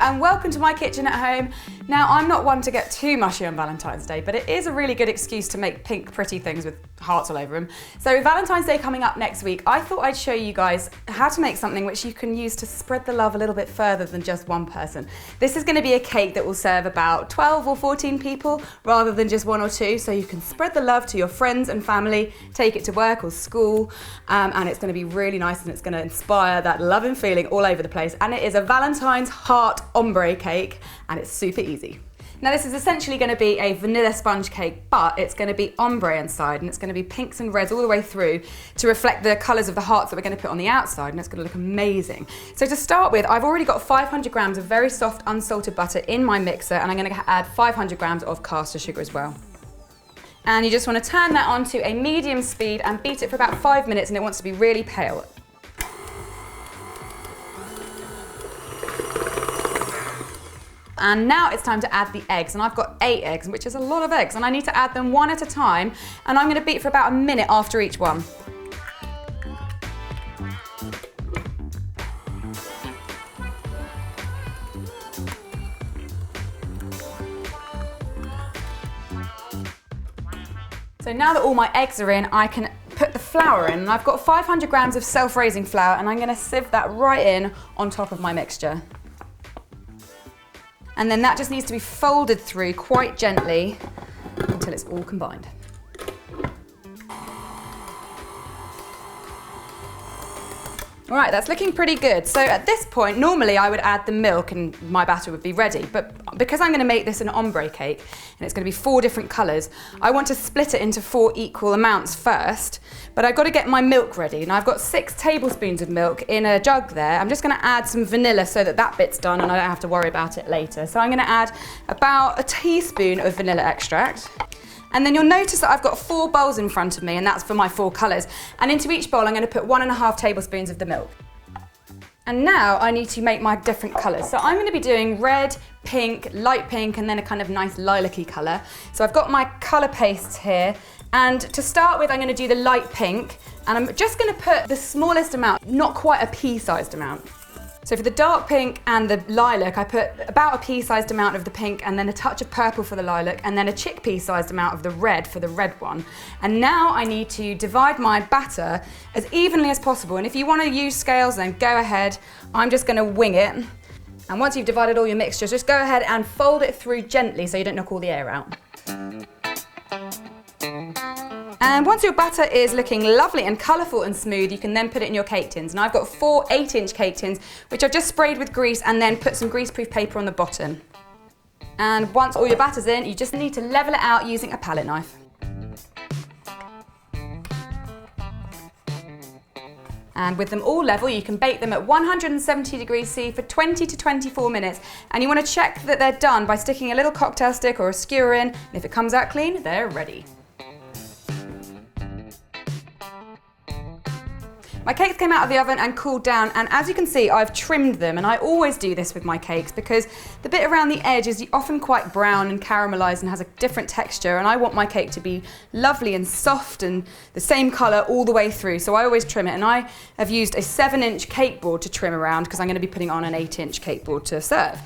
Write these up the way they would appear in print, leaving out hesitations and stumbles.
and welcome to my kitchen at home. Now, I'm not one to get too mushy on Valentine's Day, but it is a really good excuse to make pink pretty things with hearts all over them. So with Valentine's Day coming up next week, I thought I'd show you guys how to make something which you can use to spread the love a little bit further than just one person. This is going to be a cake that will serve about 12 or 14 people rather than just 1 or 2, so you can spread the love to your friends and family, take it to work or school, and it's going to be really nice and it's going to inspire that loving feeling all over the place. And it is a Valentine's heart ombre cake and it's super easy. Now this is essentially going to be a vanilla sponge cake, but it's going to be ombre inside and it's going to be pinks and reds all the way through to reflect the colours of the hearts that we're going to put on the outside, and it's going to look amazing. So to start with, I've already got 500 grams of very soft unsalted butter in my mixer, and I'm going to add 500 grams of caster sugar as well. And you just want to turn that on to a medium speed and beat it for about 5 minutes, and it wants to be really pale. And now it's time to add the eggs, and I've got 8 eggs, which is a lot of eggs, and I need to add them one at a time, and I'm going to beat for about a minute after each one. So now that all my eggs are in, I can put the flour in, and I've got 500 grams of self-raising flour, and I'm going to sieve that right in on top of my mixture. And then that just needs to be folded through quite gently until it's all combined. All right, that's looking pretty good. So at this point, normally I would add the milk and my batter would be ready. But because I'm going to make this an ombre cake and it's going to be 4 different colours, I want to split it into 4 equal amounts first. But I've got to get my milk ready. Now I've got 6 tablespoons of milk in a jug there. I'm just going to add some vanilla so that that bit's done and I don't have to worry about it later. So I'm going to add about a teaspoon of vanilla extract. And then you'll notice that I've got 4 bowls in front of me, and that's for my 4 colours. And into each bowl I'm going to put 1.5 tablespoons of the milk. And now I need to make my different colours. So I'm going to be doing red, pink, light pink, and then a kind of nice lilac-y colour. So I've got my colour pastes here. And to start with, I'm going to do the light pink, and I'm just going to put the smallest amount, not quite a pea-sized amount. So for the dark pink and the lilac, I put about a pea-sized amount of the pink and then a touch of purple for the lilac and then a chickpea-sized amount of the red for the red one. And now I need to divide my batter as evenly as possible. And if you want to use scales, then go ahead. I'm just going to wing it. And once you've divided all your mixtures, just go ahead and fold it through gently so you don't knock all the air out. And once your batter is looking lovely and colourful and smooth, you can then put it in your cake tins. And I've got 4 8-inch cake tins, which I've just sprayed with grease and then put some greaseproof paper on the bottom. And once all your batter's in, you just need to level it out using a palette knife. And with them all level, you can bake them at 170 degrees C for 20 to 24 minutes. And you want to check that they're done by sticking a little cocktail stick or a skewer in. And if it comes out clean, they're ready. My cakes came out of the oven and cooled down, and as you can see, I've trimmed them, and I always do this with my cakes because the bit around the edge is often quite brown and caramelised and has a different texture, and I want my cake to be lovely and soft and the same colour all the way through, so I always trim it. And I have used a 7-inch cake board to trim around because I'm going to be putting on an 8-inch cake board to serve.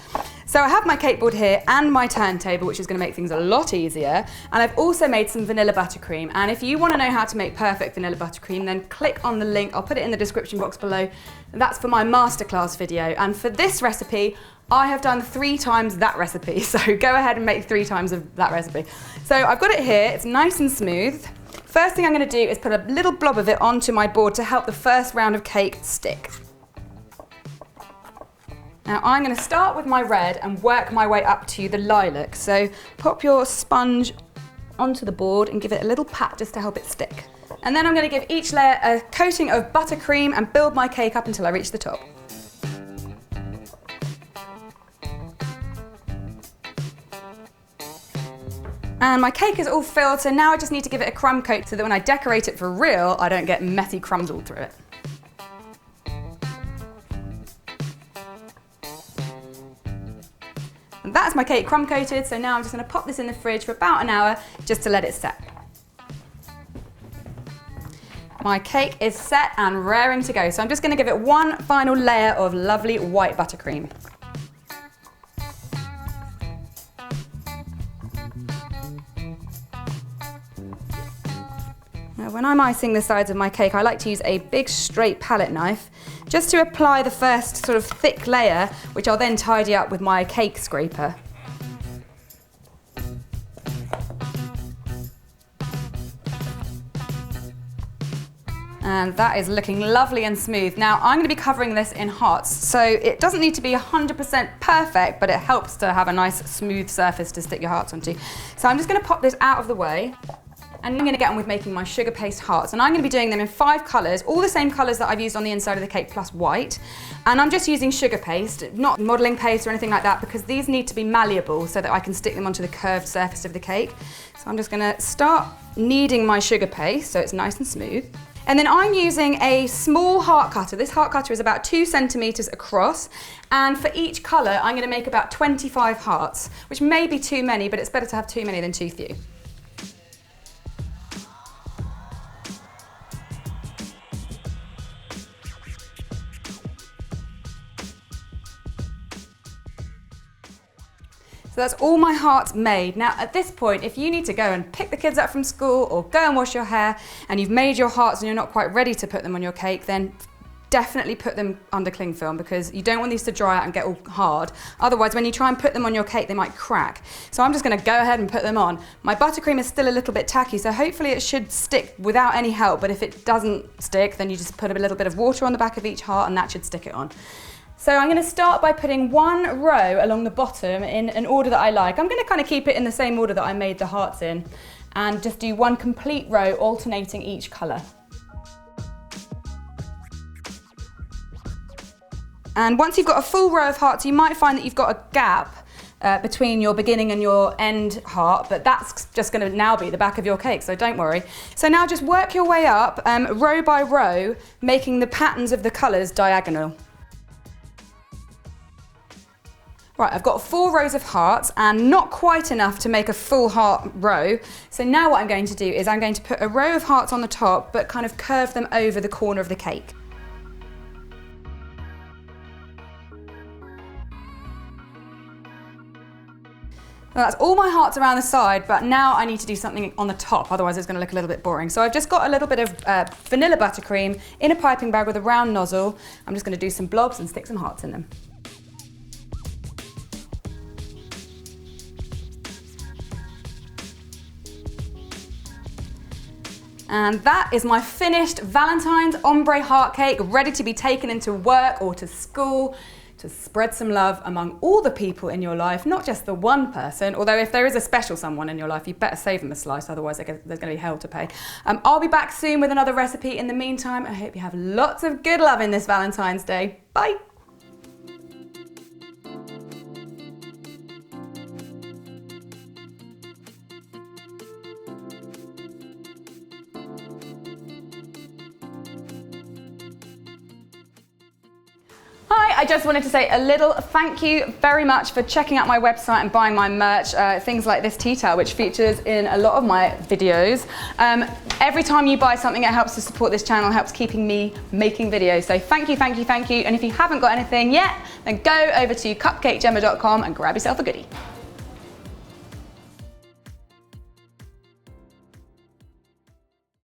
So I have my cake board here and my turntable, which is going to make things a lot easier. And I've also made some vanilla buttercream. And if you want to know how to make perfect vanilla buttercream, then click on the link. I'll put it in the description box below. That's for my masterclass video. And for this recipe, I have done 3 times that recipe. So go ahead and make 3 times of that recipe. So I've got it here. It's nice and smooth. First thing I'm going to do is put a little blob of it onto my board to help the first round of cake stick. Now I'm going to start with my red and work my way up to the lilac. So pop your sponge onto the board and give it a little pat just to help it stick. And then I'm going to give each layer a coating of buttercream and build my cake up until I reach the top. And my cake is all filled, so now I just need to give it a crumb coat so that when I decorate it for real, I don't get messy crumbs all through it. And that's my cake crumb coated, so now I'm just going to pop this in the fridge for about an hour just to let it set. My cake is set and raring to go, so I'm just going to give it one final layer of lovely white buttercream. when I'm icing the sides of my cake, I like to use a big straight palette knife just to apply the first sort of thick layer, which I'll then tidy up with my cake scraper. And that is looking lovely and smooth. Now I'm going to be covering this in hearts, so it doesn't need to be 100% perfect, but it helps to have a nice smooth surface to stick your hearts onto. So I'm just going to pop this out of the way, and I'm going to get on with making my sugar paste hearts. And I'm going to be doing them in 5 colours, all the same colours that I've used on the inside of the cake plus white. And I'm just using sugar paste, not modelling paste or anything like that, because these need to be malleable so that I can stick them onto the curved surface of the cake. So I'm just going to start kneading my sugar paste so it's nice and smooth. And then I'm using a small heart cutter. This heart cutter is about 2 centimetres across, and for each colour I'm going to make about 25 hearts, which may be too many, but it's better to have too many than too few. So that's all my hearts made. Now at this point, if you need to go and pick the kids up from school or go and wash your hair and you've made your hearts and you're not quite ready to put them on your cake, then definitely put them under cling film, because you don't want these to dry out and get all hard. Otherwise, when you try and put them on your cake, they might crack. So I'm just going to go ahead and put them on. My buttercream is still a little bit tacky, so hopefully it should stick without any help, but if it doesn't stick, then you just put a little bit of water on the back of each heart and that should stick it on. So I'm going to start by putting 1 row along the bottom in an order that I like. I'm going to kind of keep it in the same order that I made the hearts in, and just do 1 complete row alternating each colour. And once you've got a full row of hearts, you might find that you've got a gap between your beginning and your end heart, but that's just going to now be the back of your cake, so don't worry. So now just work your way up, row by row, making the patterns of the colours diagonal. Right, I've got 4 rows of hearts and not quite enough to make a full heart row. So now what I'm going to do is I'm going to put a row of hearts on the top, but kind of curve them over the corner of the cake. Well, that's all my hearts around the side, but now I need to do something on the top, otherwise it's going to look a little bit boring. So I've just got a little bit of vanilla buttercream in a piping bag with a round nozzle. I'm just going to do some blobs and stick some hearts in them. And that is my finished Valentine's ombre heart cake, ready to be taken into work or to school to spread some love among all the people in your life, not just the one person, although if there is a special someone in your life, you better save them a slice, otherwise there's going to be hell to pay. I'll be back soon with another recipe. In the meantime, I hope you have lots of good love in this Valentine's Day. Bye! Hi, I just wanted to say a little thank you very much for checking out my website and buying my merch, things like this tea towel, which features in a lot of my videos. Every time you buy something, it helps to support this channel, helps keeping me making videos. So thank you, thank you, thank you. And if you haven't got anything yet, then go over to cupcakejemma.com and grab yourself a goodie.